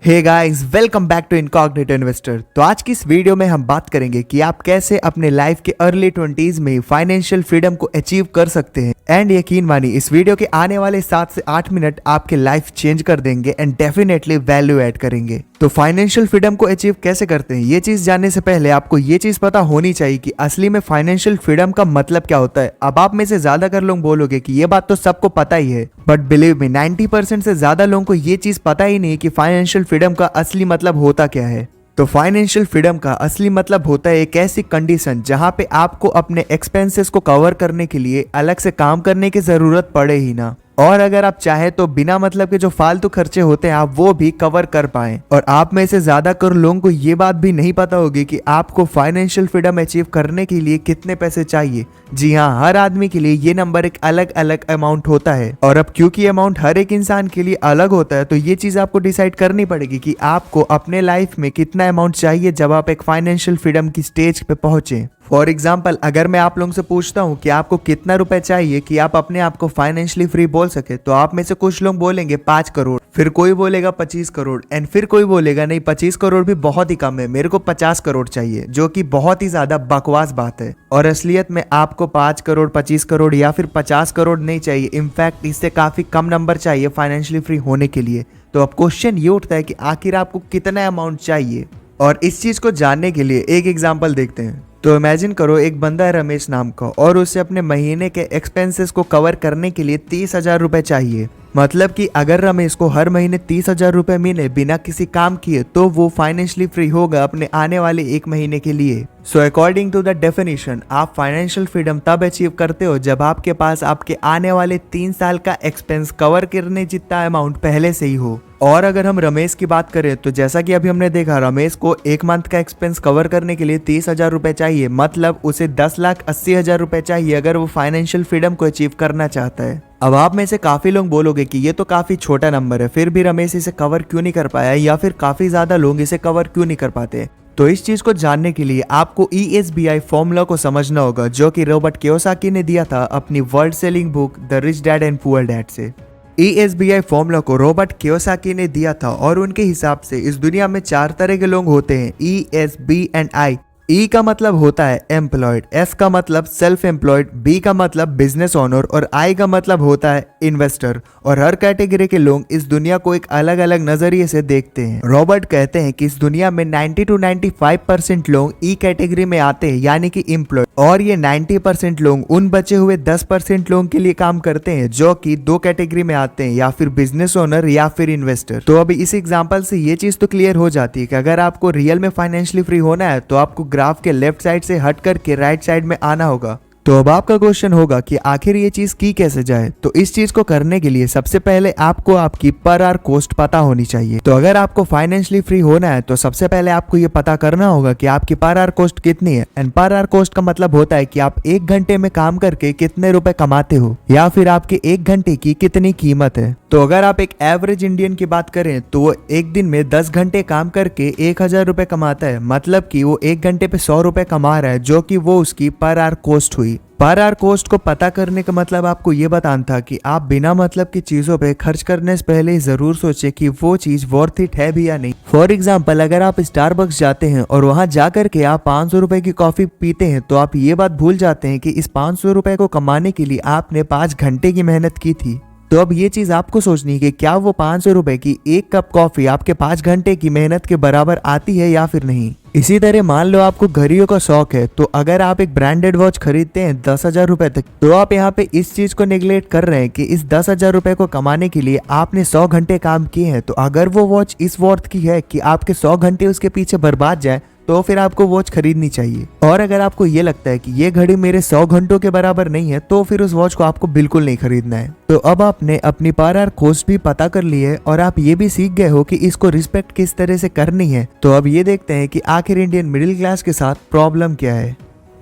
Hey guys, welcome back to incognito investor. तो आज की इस वीडियो में हम बात करेंगे कि आप कैसे अपने लाइफ के अर्ली 20s में फाइनेंशियल फ्रीडम को अचीव कर सकते हैं। एंड यकीन मानिए, इस वीडियो के आने वाले 7 से 8 मिनट आपके लाइफ चेंज कर देंगे एंड डेफिनेटली वैल्यू ऐड करेंगे। तो फाइनेंशियल फ्रीडम को अचीव कैसे करते हैं, ये चीज जानने से पहले आपको ये चीज पता होनी चाहिए कि असली में फाइनेंशियल फ्रीडम का मतलब क्या होता है। अब आप में से ज्यादातर लोग बोलोगे कि ये बात तो सबको पता ही है, बट बिलीव मी 90% से ज्यादा लोगों को ये चीज पता ही नहीं कि फाइनेंशियल फ्रीडम का असली मतलब होता क्या है। तो फाइनेंशियल फ्रीडम का असली मतलब होता है एक ऐसी कंडीशन जहां पे आपको अपने एक्सपेंसेस को कवर करने के लिए अलग से काम करने की जरूरत पड़े ही ना, और अगर आप चाहे तो बिना मतलब के जो फालतू खर्चे होते हैं आप वो भी कवर कर पाएं। और आप में से ज्यादातर लोगों को ये बात भी नहीं पता होगी कि आपको फाइनेंशियल फ्रीडम अचीव करने के लिए कितने पैसे चाहिए। जी हाँ, हर आदमी के लिए ये नंबर एक अलग अलग अमाउंट होता है, और अब क्योंकि अमाउंट हर एक इंसान के लिए अलग होता है तो ये चीज आपको डिसाइड करनी पड़ेगी कि आपको अपने लाइफ में कितना अमाउंट चाहिए जब आप एक फाइनेंशियल फ्रीडम की स्टेज पे पहुंचे। फॉर एग्जाम्पल, अगर मैं आप लोगों से पूछता हूँ कि आपको कितना रुपए चाहिए कि आप अपने आप को फाइनेंशियली फ्री बोल सके, तो आप में से कुछ लोग बोलेंगे 5 करोड़, फिर कोई बोलेगा 25 करोड़, एंड फिर कोई बोलेगा नहीं 25 करोड़ भी बहुत ही कम है, मेरे को 50 करोड़ चाहिए, जो कि बहुत ही ज्यादा बकवास बात है। और असलियत में आपको 5 करोड़, 25 करोड़ या फिर 50 करोड़ नहीं चाहिए। इनफैक्ट इससे काफी कम नंबर चाहिए फाइनेंशियली फ्री होने के लिए। तो अब क्वेश्चन ये उठता है कि आखिर आपको कितना अमाउंट चाहिए, और इस चीज को जानने के लिए एक एग्जाम्पल देखते हैं। तो इमेजिन करो, एक बंदा है रमेश नाम का, और उसे अपने महीने के एक्सपेंसेस को कवर करने के लिए 30,000 रुपए चाहिए। मतलब कि अगर रमेश को हर महीने 30,000 रुपए मिले बिना किसी काम किए तो वो फाइनेंशियली फ्री होगा अपने आने वाले 1 महीने के लिए। So according to the definition, आप फाइनेंशियल फ्रीडम तब अचीव करते हो जब आपके पास आपके आने वाले 3 साल का एक्सपेंस कवर करने जितना अमाउंट पहले से ही हो। और अगर हम रमेश की बात करें तो जैसा कि अभी हमने देखा, रमेश को 1 मंथ का एक्सपेंस कवर करने के लिए 30,000 रुपए चाहिए। मतलब उसे 10,80,000 रुपए चाहिए अगर वो फाइनेंशियल फ्रीडम को अचीव करना चाहता है। अब आप में से काफी लोग बोलोगे कि ये तो काफी छोटा नंबर है, फिर भी रमेश इसे कवर क्यों नहीं कर पाया, या फिर काफी ज्यादा लोग इसे कवर क्यों नहीं कर पाते। तो इस चीज को जानने के लिए आपको ESBI फॉर्मूला को समझना होगा, जो कि रॉबर्ट कियोसाकी ने दिया था अपनी world selling book the rich dad and poor dad से। ESBI फॉर्मूला को रॉबर्ट कियोसाकी ने दिया था, और उनके हिसाब से इस दुनिया में 4 तरह के लोग होते हैं, E, S, B and I। E का मतलब होता है एम्प्लॉयड, S का मतलब सेल्फ एम्प्लॉयड, B का मतलब बिजनेस ओनर, और I का मतलब होता है इन्वेस्टर। और हर कैटेगरी के लोग इस दुनिया को एक अलग अलग नजरिए से देखते हैं। रॉबर्ट कहते हैं कि इस दुनिया में 90 to 95% लोग E कैटेगरी में आते हैं, यानी कि एम्प्लॉयड, और ये 90% लोग उन बचे हुए 10% लोगों के लिए काम करते हैं जो कि 2 कैटेगरी में आते हैं, या फिर बिजनेस ओनर या फिर इन्वेस्टर। तो अभी इस एग्जाम्पल से ये चीज तो क्लियर हो जाती है कि अगर आपको रियल में फाइनेंशियली फ्री होना है तो आपको ग्राफ के लेफ्ट साइड से हट करके राइट साइड में आना होगा। तो अब आपका क्वेश्चन होगा कि आखिर ये चीज की कैसे जाए। तो इस चीज को करने के लिए सबसे पहले आपको आपकी पर आवर कॉस्ट पता होनी चाहिए। तो अगर आपको फाइनेंशियली फ्री होना है तो सबसे पहले आपको ये पता करना होगा कि आपकी पर आवर कॉस्ट कितनी है। एंड पर आवर कॉस्ट का मतलब होता है कि आप 1 घंटे में काम करके कितने रुपए कमाते हो, या फिर आपके 1 घंटे की कितनी कीमत है। तो अगर आप एक एवरेज इंडियन की बात करें तो वो एक दिन में 10 घंटे काम करके 1,000 रुपए कमाता है। मतलब कि वो 1 घंटे पे 100 रुपए कमा रहा है, जो कि वो उसकी पर आवर कॉस्ट हुई। पर आवर कॉस्ट को पता करने का मतलब आपको ये बताना था कि आप बिना मतलब की चीजों पे खर्च करने से पहले जरूर सोचे कि वो चीज वर्थ इट है भी या नहीं। फॉर एग्जाम्पल, अगर आप स्टारबक्स जाते हैं और वहां जाकर के आप 500 रुपए की कॉफी पीते हैं तो आप ये बात भूल जाते हैं कि इस 500 रुपए को कमाने के लिए आपने 5 घंटे की मेहनत की थी। तो अब ये चीज आपको सोचनी है कि क्या वो 500 रुपए की 1 कप कॉफी आपके 5 घंटे की मेहनत के बराबर आती है या फिर नहीं। इसी तरह मान लो आपको घड़ियों का शौक है, तो अगर आप एक ब्रांडेड वॉच खरीदते हैं 10,000 रुपए तक, तो आप यहाँ पे इस चीज को नेग्लेक्ट कर रहे हैं कि इस 10,000 रुपए को कमाने के लिए आपने 100 घंटे काम किए हैं। तो अगर वो वॉच इस वर्थ की है कि आपके 100 घंटे उसके पीछे बर्बाद जाए तो फिर आपको वॉच खरीदनी चाहिए। और अगर आपको ये लगता है कि ये घड़ी मेरे 100 घंटों के बराबर नहीं है तो फिर उस वॉच को आपको बिल्कुल नहीं खरीदना है। तो अब आपने अपनी पर आवर कॉस्ट भी पता कर ली है, और आप ये भी सीख गए हो कि इसको रिस्पेक्ट किस तरह से करनी है। तो अब ये देखते हैं कि आखिर इंडियन मिडिल क्लास के साथ प्रॉब्लम क्या है।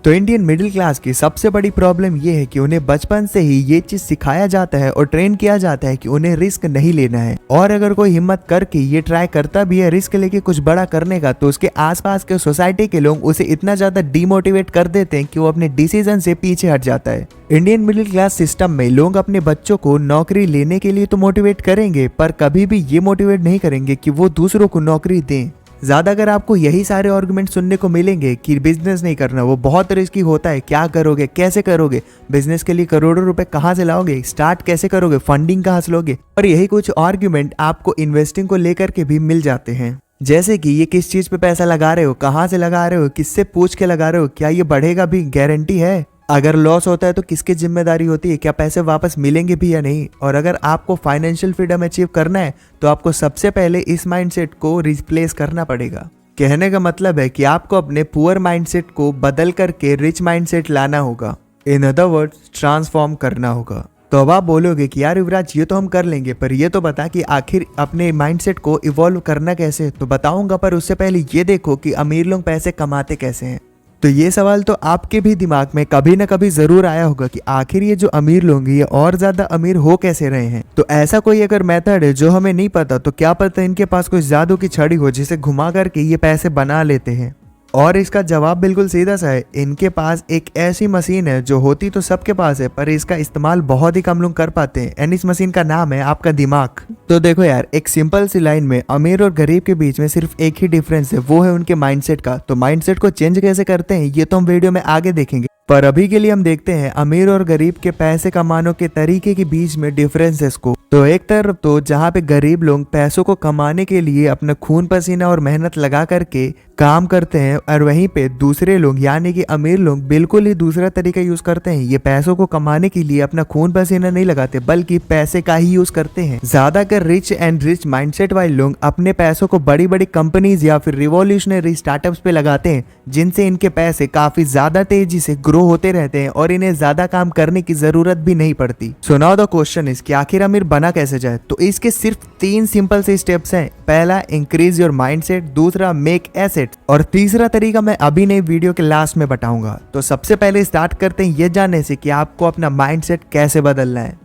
तो इंडियन मिडिल क्लास की सबसे बड़ी प्रॉब्लम ये है कि उन्हें बचपन से ही ये चीज सिखाया जाता है और ट्रेन किया जाता है कि उन्हें रिस्क नहीं लेना है, और अगर कोई हिम्मत करके ये ट्राई करता भी है रिस्क लेके कुछ बड़ा करने का, तो उसके आसपास के सोसाइटी के लोग उसे इतना ज्यादा डिमोटिवेट कर देते हैं कि वो अपने डिसीजन से पीछे हट जाता है। इंडियन मिडिल क्लास सिस्टम में लोग अपने बच्चों को नौकरी लेने के लिए तो मोटिवेट करेंगे, पर कभी भी ये मोटिवेट नहीं करेंगे कि वो दूसरों को नौकरी दें। ज्यादातर आपको यही सारे आर्गुमेंट सुनने को मिलेंगे कि बिजनेस नहीं करना, वो बहुत रिस्की होता है, क्या करोगे, कैसे करोगे, बिजनेस के लिए करोड़ों रुपए कहाँ से लाओगे, स्टार्ट कैसे करोगे, फंडिंग कहाँ से लोगे, और यही कुछ आर्गुमेंट आपको इन्वेस्टिंग को लेकर के भी मिल जाते हैं। जैसे कि ये किस चीज पे पैसा लगा रहे हो, कहाँ से लगा रहे हो, किससे पूछ के लगा रहे हो, क्या ये बढ़ेगा भी, गारंटी है, अगर लॉस होता है तो किसकी जिम्मेदारी होती है, क्या पैसे वापस मिलेंगे भी या नहीं। और अगर आपको फाइनेंशियल फ्रीडम अचीव करना है तो आपको सबसे पहले इस माइंडसेट को रिप्लेस करना पड़ेगा। कहने का मतलब है कि आपको अपने पुअर माइंडसेट को बदल करके रिच माइंडसेट लाना होगा, इन अदर वर्ड्स ट्रांसफॉर्म करना होगा। तो अब आप बोलोगे कि यार युवराज ये तो हम कर लेंगे, पर ये तो बता कि आखिर अपने माइंडसेट को इवॉल्व करना कैसे। तो बताऊंगा, पर उससे पहले ये देखो कि अमीर लोग पैसे कमाते कैसे हैं। तो ये सवाल तो आपके भी दिमाग में कभी ना कभी जरूर आया होगा कि आखिर ये जो अमीर लोग हैं ये और ज्यादा अमीर हो कैसे रहे हैं। तो ऐसा कोई अगर मेथड है जो हमें नहीं पता, तो क्या पता इनके पास कोई जादू की छड़ी हो जिसे घुमा करके ये पैसे बना लेते हैं। और इसका जवाब बिल्कुल सीधा सा है, इनके पास एक ऐसी मशीन है जो होती तो सबके पास है, पर इसका इस्तेमाल बहुत ही कम लोग कर पाते हैं, एंड इस मशीन का नाम है आपका दिमाग। तो देखो यार, एक सिंपल सी लाइन में अमीर और गरीब के बीच में सिर्फ एक ही डिफरेंस है, वो है उनके माइंडसेट का। तो माइंडसेट को चेंज कैसे करते हैं ये तो हम वीडियो में आगे देखेंगे, पर अभी के लिए हम देखते हैं अमीर और गरीब के पैसे कमाने के तरीके के बीच में डिफरेंसेस को। तो एक तरफ तो जहाँ पे गरीब लोग पैसों को कमाने के लिए अपना खून पसीना और मेहनत लगा करके काम करते हैं, और वहीं पे दूसरे लोग यानी कि अमीर लोग बिल्कुल ही दूसरा तरीका यूज करते हैं। ये पैसों को कमाने के लिए अपना खून पसीना नहीं लगाते, बल्कि पैसे का ही यूज करते हैं। ज्यादातर रिच एंड रिच माइंडसेट वाले लोग अपने पैसों को बड़ी बड़ी कंपनीज या फिर रिवॉल्यूशनरी स्टार्टअप्स पे लगाते हैं, जिनसे इनके पैसे काफी ज्यादा तेजी से ग्रो होते रहते हैं और इन्हें ज्यादा काम करने की जरूरत भी नहीं पड़ती। So now the question is कि आखिर अमीर बना कैसे जाए। तो इसके सिर्फ 3 सिंपल से स्टेप्स हैं। पहला, इंक्रीज योर माइंडसेट, दूसरा, मेक एसेट, और तीसरा तरीका मैं अभी नहीं वीडियो के लास्ट में बताऊंगा। तो सबसे पहले स्टार्ट करते हैं ये जानने से कि आपको अपना माइंडसेट कैसे बदलना है।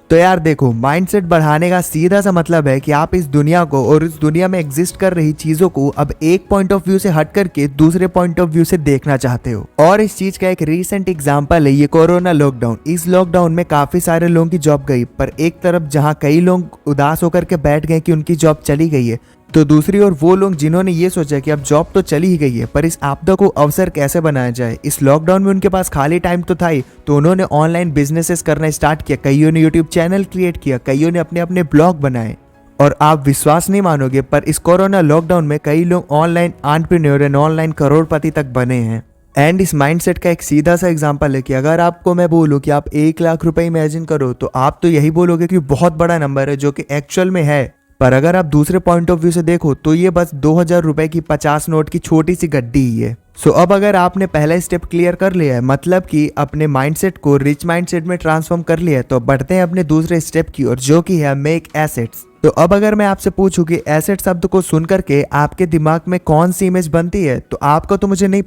तो यार देखो, माइंडसेट बढ़ाने का सीधा सा मतलब है कि आप इस दुनिया को और इस दुनिया में एग्जिस्ट कर रही चीजों को अब एक पॉइंट ऑफ व्यू से हट करके दूसरे पॉइंट ऑफ व्यू से देखना चाहते हो। और इस चीज का एक रीसेंट एग्जांपल है ये कोरोना लॉकडाउन। इस लॉकडाउन में काफी सारे लोगों की जॉब गई, पर एक तरफ जहां कई लोग उदास होकर के बैठ गए कि उनकी जॉब चली गई है, तो दूसरी ओर वो लोग जिन्होंने ये सोचा कि अब जॉब तो चली ही गई है, पर इस आपदा को अवसर कैसे बनाया जाए। इस लॉकडाउन में उनके पास खाली टाइम तो था ही, तो उन्होंने ऑनलाइन बिजनेसेस करना स्टार्ट किया। कईयों ने यूट्यूब चैनल क्रिएट किया, कईयों ने अपने अपने ब्लॉग बनाए, और आप विश्वास नहीं मानोगे, पर इस कोरोना लॉकडाउन में कई लोग ऑनलाइन एंटरप्रेन्योर एंड ऑनलाइन करोड़पति तक बने हैं। एंड इस माइंडसेट का एक सीधा सा एग्जांपल है कि अगर आपको मैं बोलूं कि आप 1 लाख रुपए इमेजिन करो, तो आप तो यही बोलोगे कि बहुत बड़ा नंबर है, जो कि एक्चुअल में है। पर अगर आप दूसरे पॉइंट ऑफ व्यू से देखो तो ये बस 2000 रुपए की 50 नोट की छोटी सी गड्डी ही है। सो अब अगर आपने पहला स्टेप क्लियर कर लिया है, मतलब कि अपने माइंडसेट को रिच माइंडसेट में ट्रांसफॉर्म कर लिया है, तो बढ़ते हैं अपने दूसरे स्टेप की ओर, जो कि है मेक एसेट्स। तो अब अगर मैं आपसे पूछूं कि एसेट शब्द को सुन करके आपके दिमाग में कौन सी इमेज बनती है, तो आपको तो मुझे नहीं,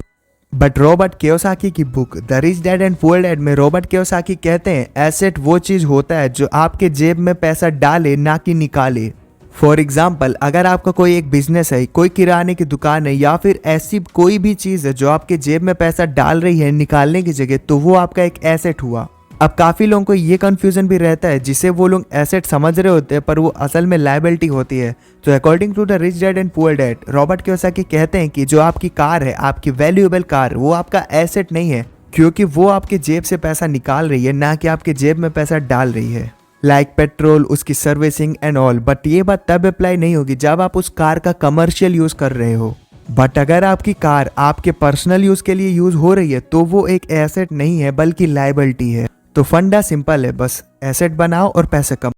बट रॉबर्ट कियोसाकी की book the rich dad and poor dad में रॉबर्ट कियोसाकी कहते हैं एसेट वो चीज होता है जो आपके जेब में पैसा डाले, ना कि निकाले। फॉर एग्जाम्पल, अगर आपका कोई एक बिजनेस है, कोई किराने की दुकान है, या फिर ऐसी कोई भी चीज है जो आपके जेब में पैसा डाल रही है निकालने की जगह, तो वो आपका एक एसेट हुआ। अब काफी लोगों को ये कंफ्यूजन भी रहता है, जिसे वो लोग एसेट समझ रहे होते हैं, पर वो असल में लायबिलिटी होती है। तो according to the rich dad and poor dad, Robert Kiyosaki कहते हैं कि जो आपकी कार है, आपकी वैल्यूएबल कार, वो आपका एसेट नहीं है, क्योंकि वो आपके जेब से पैसा निकाल रही है, ना कि आपके जेब में पैसा डाल रही है। लाइक पेट्रोल, उसकी सर्विसिंग एंड ऑल। बट ये बात तब अप्लाई नहीं होगी जब आप उस कार का कमर्शियल यूज कर रहे हो। बट अगर आपकी कार आपके पर्सनल यूज के लिए यूज हो रही है, तो वो एक एसेट नहीं है बल्कि लायबिलिटी है। तो फंडा सिंपल है, बस एसेट बनाओ और पैसे कमाओ।